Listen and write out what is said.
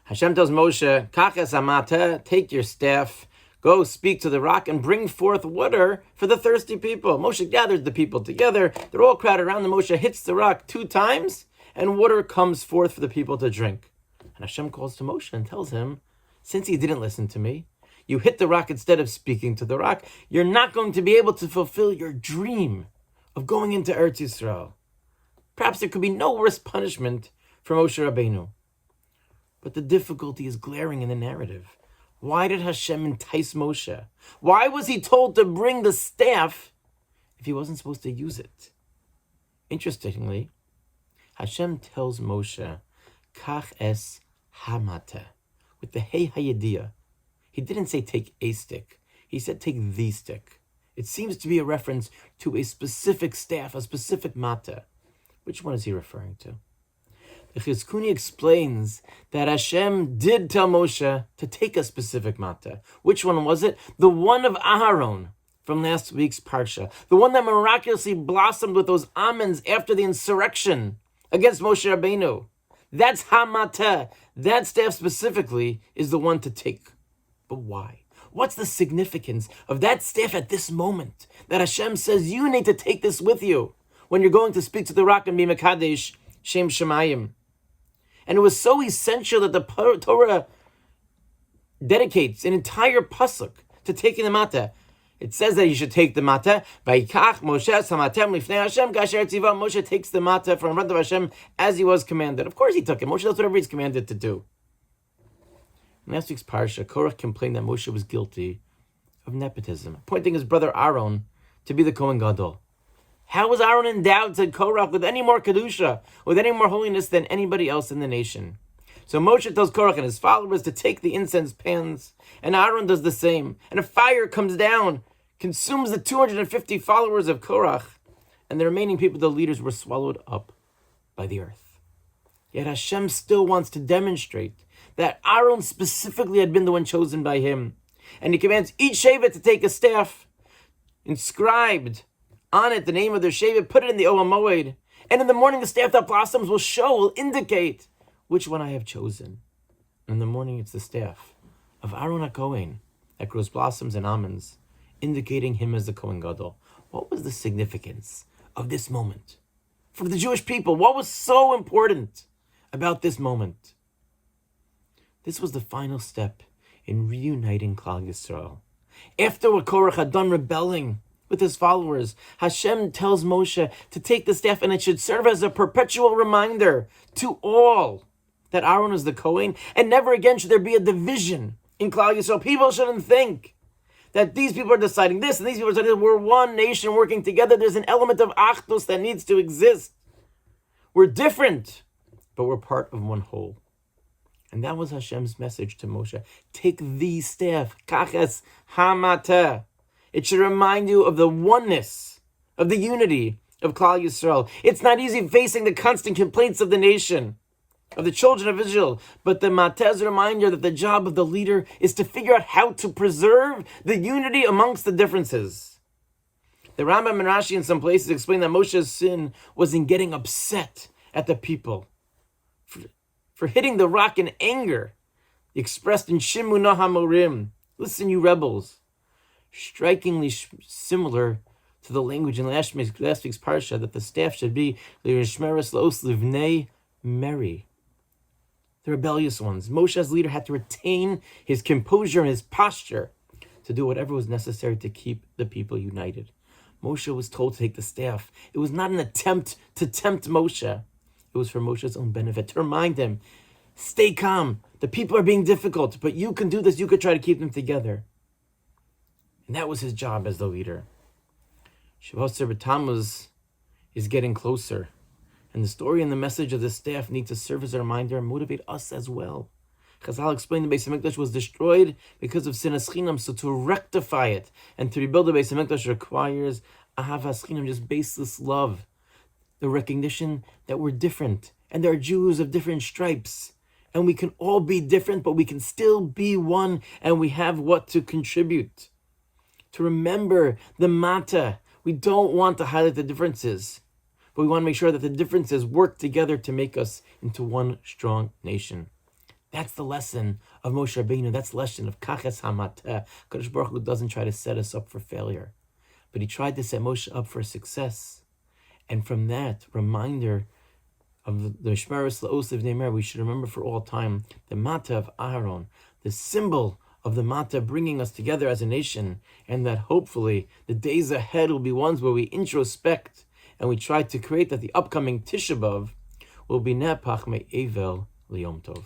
Hashem tells Moshe, Kaches amata, take your staff, go speak to the rock and bring forth water for the thirsty people. Moshe gathers the people together. They're all crowded around them. Moshe hits the rock 2 times and water comes forth for the people to drink. And Hashem calls to Moshe and tells him, since he didn't listen to me, you hit the rock instead of speaking to the rock, you're not going to be able to fulfill your dream of going into Eretz Yisrael. Perhaps there could be no worse punishment for Moshe Rabbeinu. But the difficulty is glaring in the narrative. Why did Hashem entice Moshe? Why was he told to bring the staff if he wasn't supposed to use it? Interestingly, Hashem tells Moshe, Kach es hamata, with the hey hayediyah. He didn't say take a stick. He said take the stick. It seems to be a reference to a specific staff, a specific mata. Which one is he referring to? The Chizkuni explains that Hashem did tell Moshe to take a specific mata. Which one was it? The one of Aharon from last week's Parsha. The one that miraculously blossomed with those almonds after the insurrection against Moshe Rabbeinu. That's Hamata. That staff specifically is the one to take. But why? What's the significance of that staff at this moment? That Hashem says you need to take this with you when you're going to speak to the rock and be Mekadesh Shem Shemayim. And it was so essential that the Torah dedicates an entire pasuk to taking the mata. It says that you should take the mata. Vayikach Moshe hamatem lifnei Hashem kasher tziva. Moshe takes the mata from front of Hashem as he was commanded. Of course he took it. Moshe does whatever he's commanded to do. In last week's parsha, Korach complained that Moshe was guilty of nepotism, appointing his brother Aaron to be the Kohen Gadol. How was Aaron endowed to Korach with any more kedusha, with any more holiness than anybody else in the nation? So Moshe tells Korach and his followers to take the incense pans, and Aaron does the same. And a fire comes down, consumes the 250 followers of Korach, and the remaining people, the leaders, were swallowed up by the earth. Yet Hashem still wants to demonstrate that Aaron specifically had been the one chosen by him. And he commands each Shevet to take a staff, inscribed on it the name of their Shevet, put it in the Olam Moed, and in the morning the staff that blossoms will indicate which one I have chosen. And in the morning it's the staff of Aaron HaKohen that grows blossoms and almonds, indicating him as the Kohen Gadol. What was the significance of this moment? For the Jewish people, what was so important about this moment? This was the final step in reuniting Klal Yisrael. After what Korach had done rebelling with his followers, Hashem tells Moshe to take the staff, and it should serve as a perpetual reminder to all that Aaron is the Kohen, and never again should there be a division in Klal Yisrael. People shouldn't think that these people are deciding this and these people are deciding that. We're one nation working together. There's an element of achdus that needs to exist. We're different, but we're part of one whole. And that was Hashem's message to Moshe. Take the staff, kaches hamata. It should remind you of the oneness, of the unity of Klal Yisrael. It's not easy facing the constant complaints of the nation, of the children of Israel, but the Mateh is a reminder that the job of the leader is to figure out how to preserve the unity amongst the differences. The Rambam and Rashi in some places explain that Moshe's sin was in getting upset at the people for hitting the rock in anger, expressed in Shimuna HaMorim. Listen, you rebels. Strikingly similar to the language in last week's Parsha that the staff should be L'Yishmeres Los Livnei Meri, the rebellious ones. Moshe as leader had to retain his composure and his posture to do whatever was necessary to keep the people united. Moshe was told to take the staff. It was not an attempt to tempt Moshe. It was for Moshe's own benefit, to remind him, stay calm. The people are being difficult, but you can do this. You could try to keep them together. And that was his job as the leader. Shavuot B'Tammuz is getting closer. And the story and the message of the staff need to serve as a reminder and motivate us as well. Chazal explained the Beis HaMikdash was destroyed because of sinas chinam, so to rectify it and to rebuild the Beis HaMikdash requires ahavas chinam, just baseless love. The recognition that we're different, and there are Jews of different stripes, and we can all be different, but we can still be one, and we have what to contribute. To remember the mata, we don't want to highlight the differences, but we want to make sure that the differences work together to make us into one strong nation. That's the lesson of Moshe Rabbeinu. That's the lesson of Kaches Hamateh. Kadosh Baruch Hu doesn't try to set us up for failure, but he tried to set Moshe up for success. And from that reminder of the Shmeres La'osiv Neimer, we should remember for all time the Mata of Aaron, the symbol of the Mata bringing us together as a nation, and that hopefully the days ahead will be ones where we introspect and we try to create that the upcoming Tisha B'Av will be Nepach Me'evel Liyom Tov.